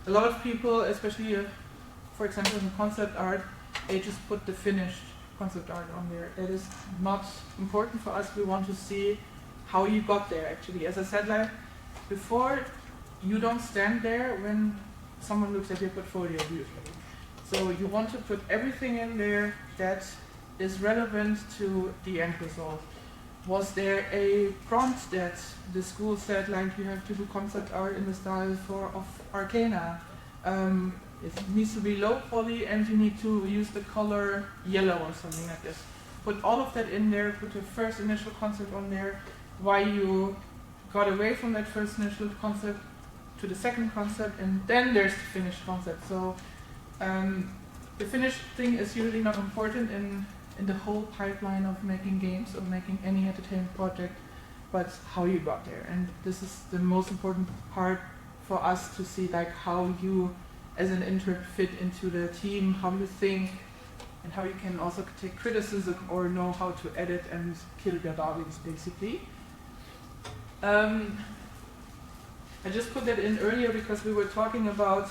a lot of people, especially for example in concept art, they just put the finished concept art on there. That is not important for us. We want to see how you got there actually. As I said like before, you don't stand there when someone looks at your portfolio usually. So you want to put everything in there that is relevant to the end result. Was there a prompt that the school said, like, you have to do concept art in the style of Arcana? It needs to be low poly and you need to use the color yellow or something like this. Put all of that in there, put your first initial concept on there, why you got away from that first initial concept to the second concept, and then there's the finished concept. So the finished thing is usually not important in the whole pipeline of making games or making any entertainment project, but how you got there. And this is the most important part for us to see, like, how you as an intern fit into the team, how you think, and how you can also take criticism or know how to edit and kill your darlings, basically. I just put that in earlier because we were talking about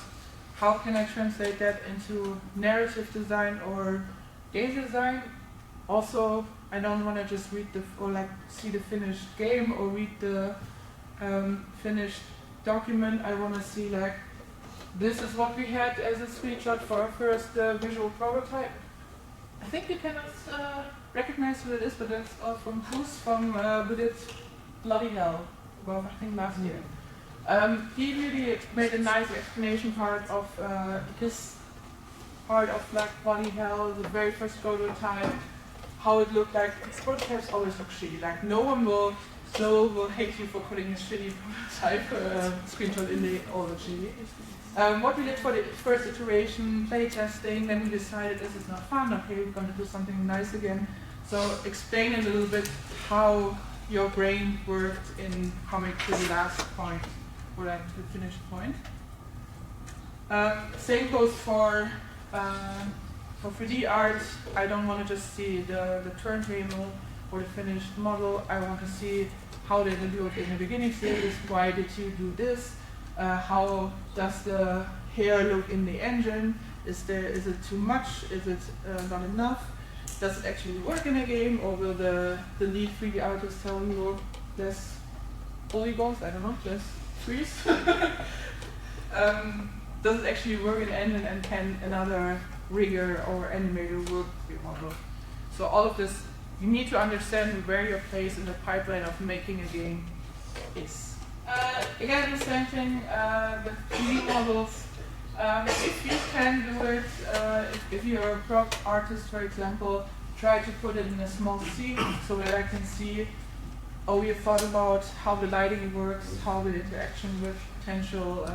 how can I translate that into narrative design or game design. Also, I don't want to just read see the finished game or read the finished document. I want to see, like, this is what we had as a screenshot for our first visual prototype. I think you cannot recognize who it is, but that's all from Bruce from who did Bloody Hell, well, I think last year. He really made a nice explanation part of his part of, like, Bloody Hell, the very first prototype, how it looked like. His prototypes always look shitty. Like, no one will hate you for putting a shitty prototype screenshot in all the shitty. What we did for the first iteration, play testing, then we decided this is not fun, okay, we're going to do something nice again. So explain a little bit how your brain worked in coming to the last point, or like the finished point. Same goes for 3D art. I don't want to just see the turntable or the finished model. I want to see how did it look in the beginning stages, why did you do this, how does the hair look in the engine, is it too much, is it not enough, does it actually work in a game, or will the lead 3D artist tell you less polygons, I don't know, less trees? Does it actually work in the engine, and can another rigger or animator work with your model? So all of this, you need to understand where your place in the pipeline of making a game is. Again, the same thing with 3D models. If you can do it, if you're a prop artist, for example, try to put it in a small scene so that I can see, oh, we have thought about how the lighting works, how the interaction with potential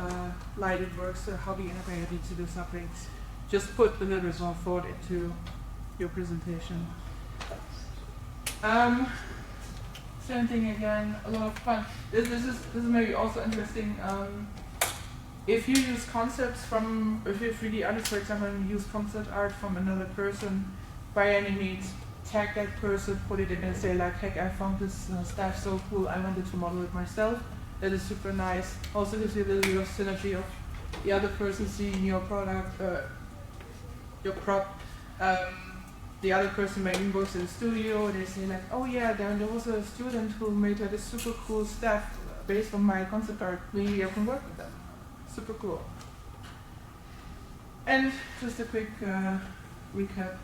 lighting works, or how the animator needs to do something. Just put a little bit more thought into your presentation. Same thing again, a lot of fun. This is maybe also interesting. If you use concepts from, if you're 3D artist, for example, and use concept art from another person, by any means, tag that person, put it in and say like, hey, I found this stuff so cool, I wanted to model it myself. That is super nice. Also gives you a little bit of synergy of the other person seeing your product, your prop. The other person maybe works in the studio, they say like, oh yeah, there was a student who made this super cool stuff based on my concept art, maybe I can work with them. Super cool. And just a quick recap.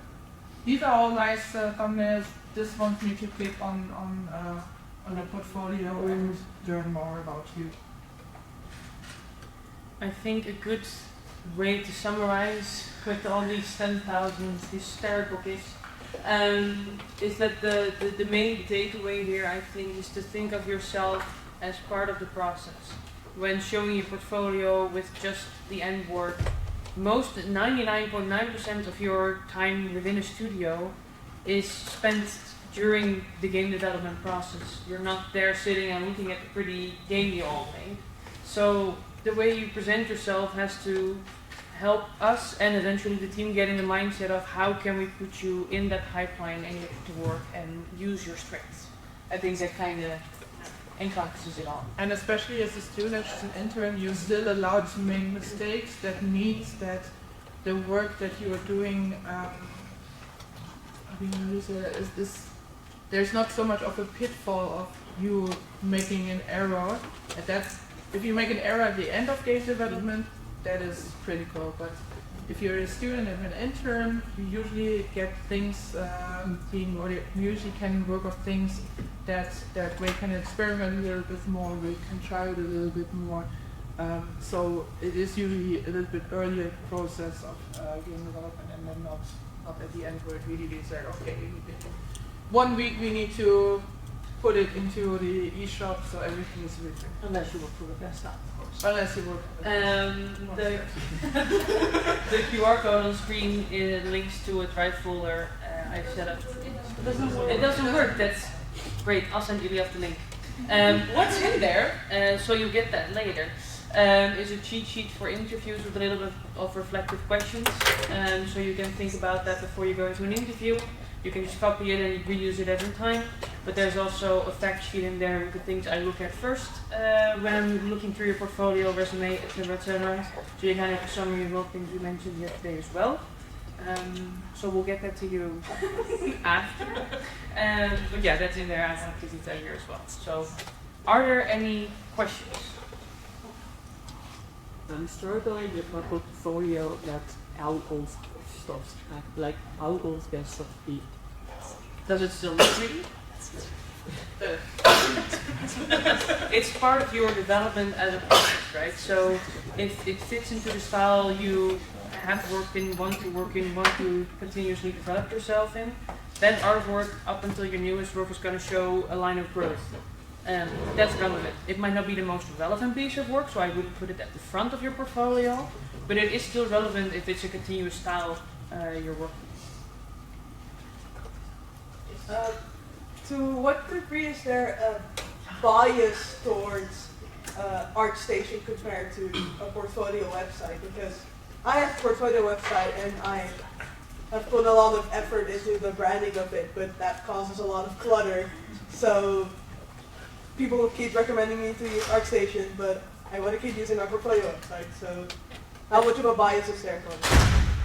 These are all nice thumbnails. This wants me to click on the portfolio and learn more about you. I think a good way to summarize with all these 10,000 hysterical gifts is that the main takeaway here, I think, is to think of yourself as part of the process. When showing your portfolio with just the end work, most 99.9% of your time within a studio is spent during the game development process. You're not there sitting and looking at the pretty game you all made. So the way you present yourself has to help us and eventually the team get in the mindset of how can we put you in that pipeline and get to work and use your strengths. I think that kind of encompasses it all. And especially as a student, as an intern, you're still allowed to make mistakes. That means that the work that you are doing, there's not so much of a pitfall of you making an error. And that's, if you make an error at the end of game development, that is critical. But if you're a student and an intern, you usually get things you usually can work on things that we can experiment a little bit more, we can try it a little bit more. So it is usually a little bit earlier process of game development, and then not at the end where it really is like, okay, 1 week we need to put it into the eShop so everything is written. Unless you work for the best of course. Unless you work the QR code on screen links to a Drive folder I set up. It doesn't work, that's great, I'll send you the link. What's in there, so you get that later, is a cheat sheet for interviews with a little bit of reflective questions. So you can think about that before you go into an interview. You can just copy it and reuse it every time. But there's also a fact sheet in there with the things I look at first when I'm looking through your portfolio, resume, etc., etc. So you kind of have a summary of all things we mentioned yesterday as well. So we'll get that to you after. But yeah, that's in there. I have to detail here as well. So, are there any questions? I'm struggling with my portfolio that algos stuff, like algos best of beat. Does it still look pretty? It's part of your development as a process, right? So if it fits into the style you have worked in, want to work in, want to continuously develop yourself in, that artwork up until your newest work is going to show a line of growth. That's relevant. It might not be the most relevant piece of work, so I wouldn't put it at the front of your portfolio, but it is still relevant if it's a continuous style you're working with. To what degree is there a bias towards ArtStation compared to a portfolio website? Because I have a portfolio website and I have put a lot of effort into the branding of it, but that causes a lot of clutter. So people keep recommending me to use ArtStation, but I want to keep using my portfolio website. So how much of a bias is there for me?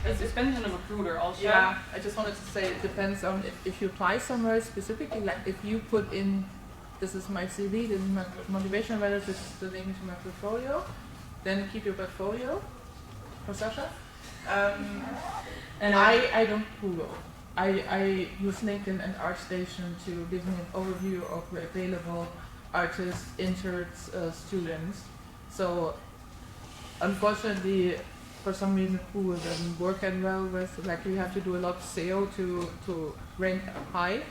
It depends on the recruiter also. Yeah, I just wanted to say it depends on if you apply somewhere specifically, like if you put in, this is my CV, this is my motivation letter, this is the link to my portfolio, then keep your portfolio for Sacha. And I don't Google. I use LinkedIn and ArtStation to give me an overview of what's available. artists, interns, students. So unfortunately, for some reason, Google doesn't work as well with, like, you have to do a lot of SEO to rank high.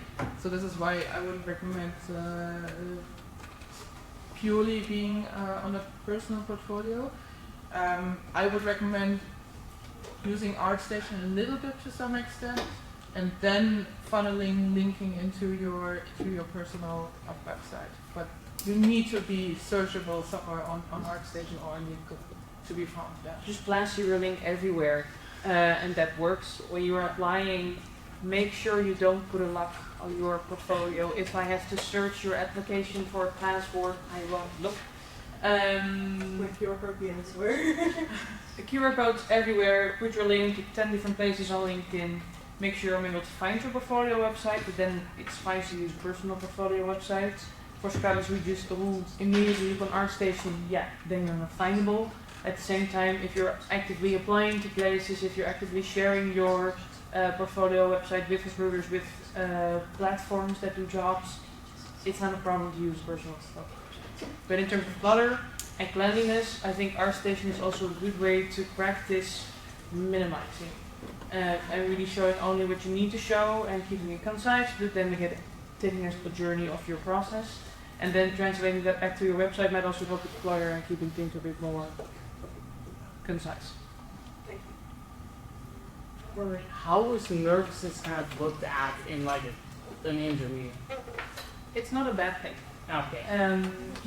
So this is why I would recommend purely being on a personal portfolio. I would recommend using ArtStation a little bit to some extent, and then funneling, linking into your personal website. But you need to be searchable somewhere on ArtStation or need to be found. Yeah. Just plaster your link everywhere, and that works. When you're applying, make sure you don't put a lock on your portfolio. If I have to search your application for a password, I won't look. With your Europeans where The QR codes everywhere. Put your link to 10 different places on LinkedIn. Make sure I'm able to find your portfolio website, but then it's fine to use personal portfolio websites. For scouts who immediately look on ArtStation, yeah, then you're not findable. At the same time, if you're actively applying to places, if you're actively sharing your portfolio website with recruiters, with platforms that do jobs, it's not a problem to use personal stuff. But in terms of clutter and cleanliness, I think ArtStation is also a good way to practice minimizing and really showing only what you need to show and keeping it concise, but then again taking us the journey of your process and then translating that back to your website might also help with clutter and keeping things a bit more concise. How is nervousness kind of looked at in like an interview? It's not a bad thing. Okay.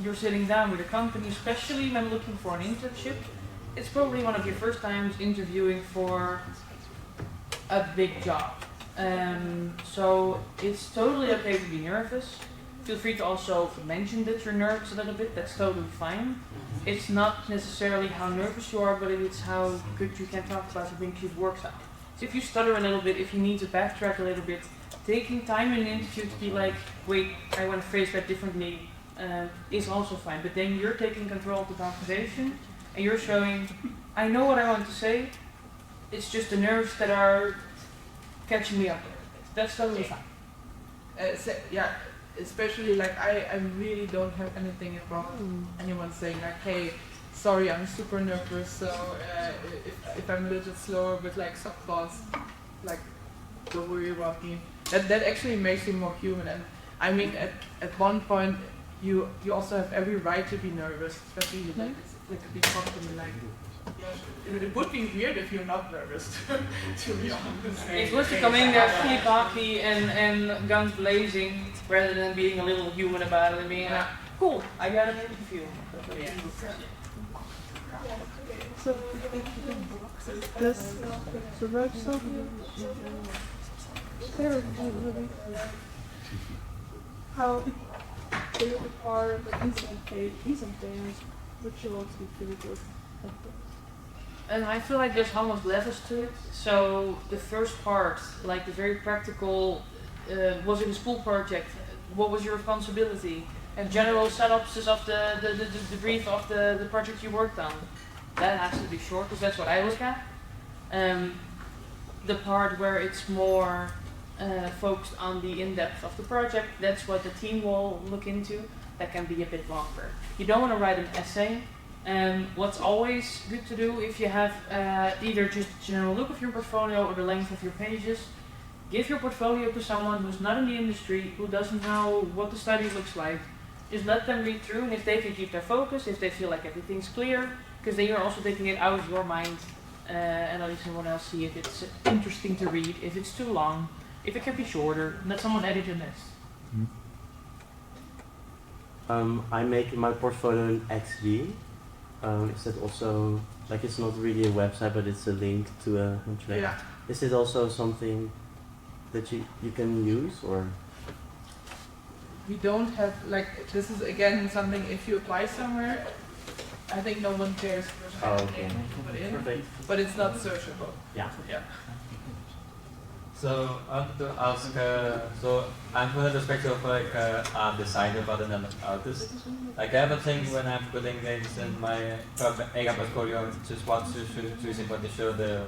You're sitting down with a company, especially when looking for an internship. It's probably one of your first times interviewing for a big job. So it's totally okay to be nervous. Feel free to also mention that you're nervous a little bit, that's totally fine. It's not necessarily how nervous you are, but it's how good you can talk about the things you've worked on. So if you stutter a little bit, if you need to backtrack a little bit, taking time in an interview to be like, wait, I want to phrase that differently, is also fine. But then you're taking control of the conversation and you're showing, I know what I want to say, it's just the nerves that are catching me up a little bit. That's totally fine. Yeah, especially like I really don't have anything about anyone saying like, hey, sorry, I'm super nervous, so if I'm a little slower with like subplots, like, don't worry about me. That actually makes you more human. And I mean, at one point, you also have every right to be nervous, especially like a big company like. Yeah, it would be weird if you're not nervous, to be honest. It's worth to come in there fully cocky and guns blazing, rather than being a little human about it and being like, cool, I got an interview. Yeah. So this the road how they are the instant dance, which you also feel good. And I feel like there's almost levels to it. So the first part, like the very practical, was it a school project? What was your responsibility? And general synopsis of the brief of the project you worked on. That has to be short, because that's what I look at. The part where it's more focused on the in-depth of the project, that's what the team will look into. That can be a bit longer. You don't want to write an essay. What's always good to do if you have either just a general look of your portfolio or the length of your pages, give your portfolio to someone who's not in the industry, who doesn't know what the study looks like. Just let them read through, and if they can keep their focus, if they feel like everything's clear, because then you're also taking it out of your mind and letting someone else see if it's interesting to read, if it's too long, if it can be shorter, let someone edit your list. I make my portfolio in XD. Is that also, like, it's not really a website, but it's a link to a track? Yeah. Is it also something that you can use, or? We don't have, like, this is again something, if you apply somewhere, I think no one cares Okay. in, but it's not searchable. Yeah. Yeah. So I want to ask, so I'm from the perspective of like a designer rather than an artist. Like I have a thing when I'm putting things in my mega portfolio, just want to choosing what to show the,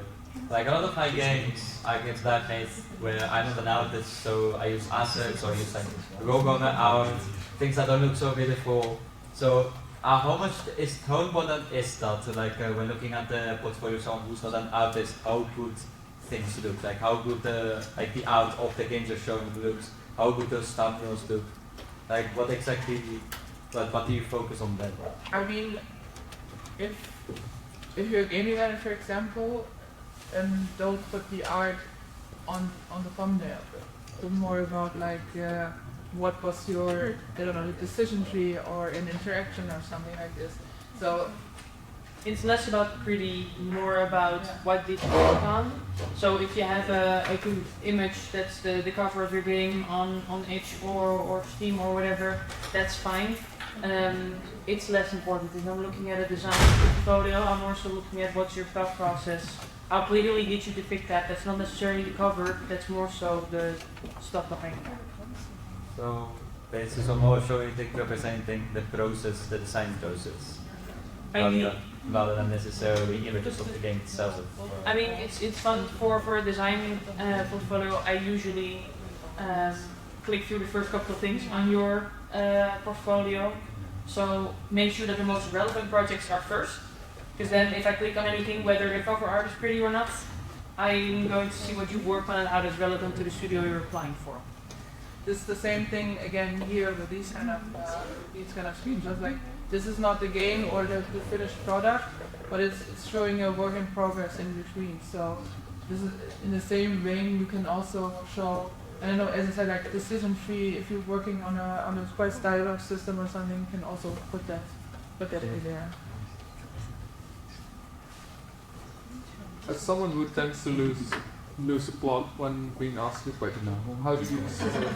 like a lot of my games I get that made where I'm not an artist, so I use assets or use like logo on my art. things that don't look so beautiful. So how important is that? Like when looking at the portfolio of someone who's not an artist, how good things look? Like how good the art of the games are shown looks? How good those thumbnails look? Like what exactly? What do you focus on then? I mean, if you're a game designer, for example, don't put the art on the thumbnail. But more about like what was your, I don't know, the decision tree or an interaction or something like this. So it's less about pretty, more about what did you work on. So if you have a good image that's the cover of your game on Itch or Steam or whatever, that's fine. It's less important. If I'm looking at a design portfolio, I'm also looking at what's your thought process. How clearly did you depict that? That's not necessarily the cover, that's more so the stuff behind it. So basically, so more showing representing the process, the design process, rather than necessarily images of the game itself. I mean, it's fun for a design portfolio. I usually click through the first couple of things on your portfolio. So make sure that the most relevant projects are first, because then if I click on anything, whether the cover art is pretty or not, I'm going to see what you work on and how that's relevant to the studio you're applying for. this is the same thing again here with these kind of screenshots. Like this is not the game or the finished product, but it's showing a work in progress in between. So this is in the same vein. You can also show, I don't know, as I said, like decision tree. If you're working on a quite dialogue system or something, you can also put that in there. As someone who tends to lose a plot when being asked a question, how do you sort of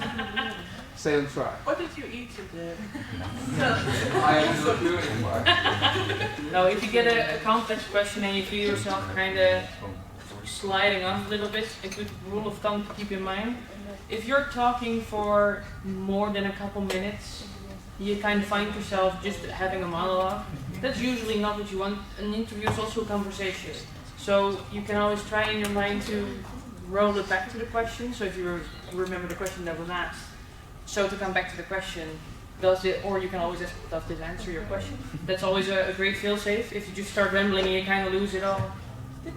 stay on track? What did you eat today? I am not doing anymore. No, if you get a complex question and you feel yourself kind of sliding off a little bit, a good rule of thumb to keep in mind: if you're talking for more than a couple minutes, you kind of find yourself just having a monologue. That's usually not what you want. An interview is also a conversation. So you can always try in your mind to roll it back to the question. So if you remember the question that was asked, so to come back to the question, or you can always ask, does this answer your question? That's always a great fail-safe. If you just start rambling and you kind of lose it all,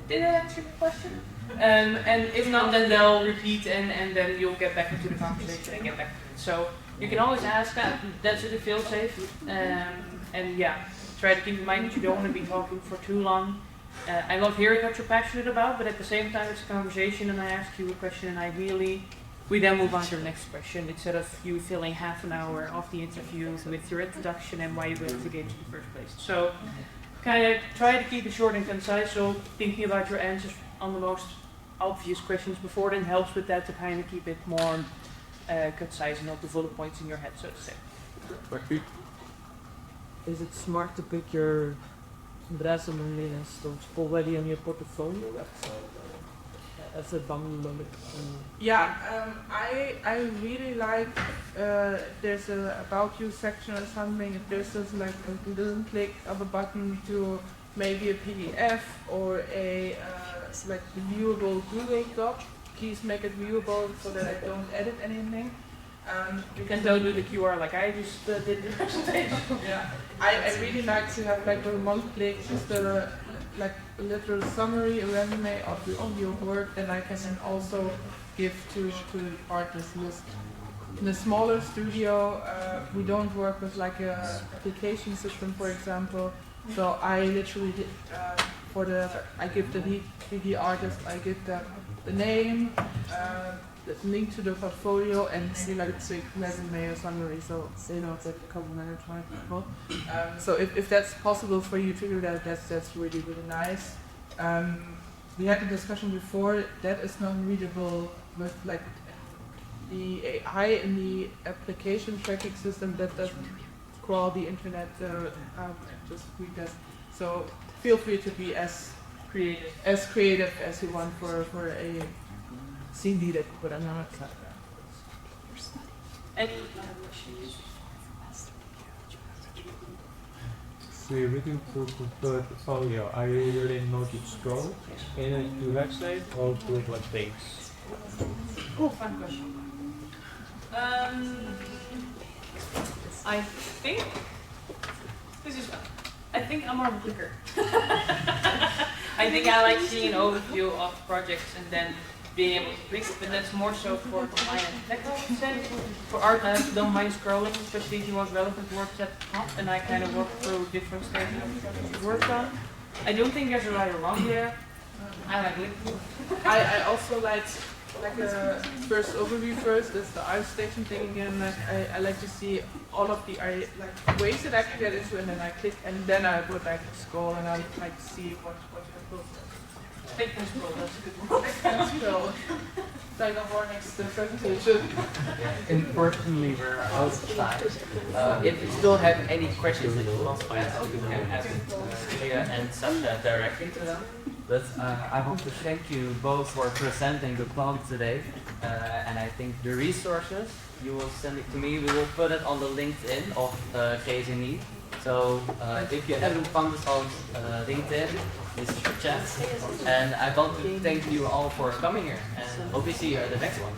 did I answer your question? And if not, then they'll repeat and then you'll get back into the conversation and get back to it. So you can always ask that. That's a fail-safe. And yeah, try to keep in mind that you don't want to be talking for too long. I love hearing what you're passionate about, but at the same time it's a conversation and I ask you a question and we then move on to the next question instead of you filling half an hour of the interview with your introduction and why you went to the games in the first place. So kind of try to keep it short and concise, so thinking about your answers on the most obvious questions before then helps with that to kind of keep it more concise and not the bullet points in your head, so to say. Is it smart to put your resume and stuff already on your portfolio website as a bundle? Yeah, I really like there's a about you section or something. If there's just like a little click of a button to maybe a PDF or a like viewable Google Doc, please make it viewable so that I don't edit anything. You can don't do the QR like I just did the presentation. Yeah, I really like to have like a one click, just like a little summary, a resume of your work that I can then also give to the artists. In a smaller studio, we don't work with like a application system, for example. So I literally did, I give the 3D artist, I give the name, the link to the portfolio, and maybe like a quick resume or summary, so they know that a couple minutes, right? So if that's possible for you to do that, that's really nice. We had a discussion before that is not readable with like the AI in the application tracking system that doesn't crawl the internet just read that. So feel free to be as creative as you want for a CD that you put on our website. Any So you're looking for portfolio. Are you really not to scroll in the website or to what things? Oh, fun question. I think this is fun. I think I'm more of a clicker. I think I like seeing an overview of projects and then being able to click, but that's more so for design and technical sense. For art, I don't mind scrolling, especially the most relevant works at the top, and I kind of work through different stages of projects worked on. I don't think there's a right or wrong there. I like clicking. I also like a first overview first is the art station thing again. Like I like to see all of the ways that I can get into, and then I click, and then I would like scroll, and I would like to see what you have built. Click and scroll, that's a good word. So, like more next to the presentation. Unfortunately, we're out of time. If you still have any questions that you want to ask, you can ask Julia and Sacha directly to them. But I want to thank you both for presenting the plan today. And I think the resources, you will send it to me. We will put it on the LinkedIn of GSNI. So if you haven't found us on LinkedIn, this is your chance. And I want to thank you all for coming here. And hope we see you at the next one.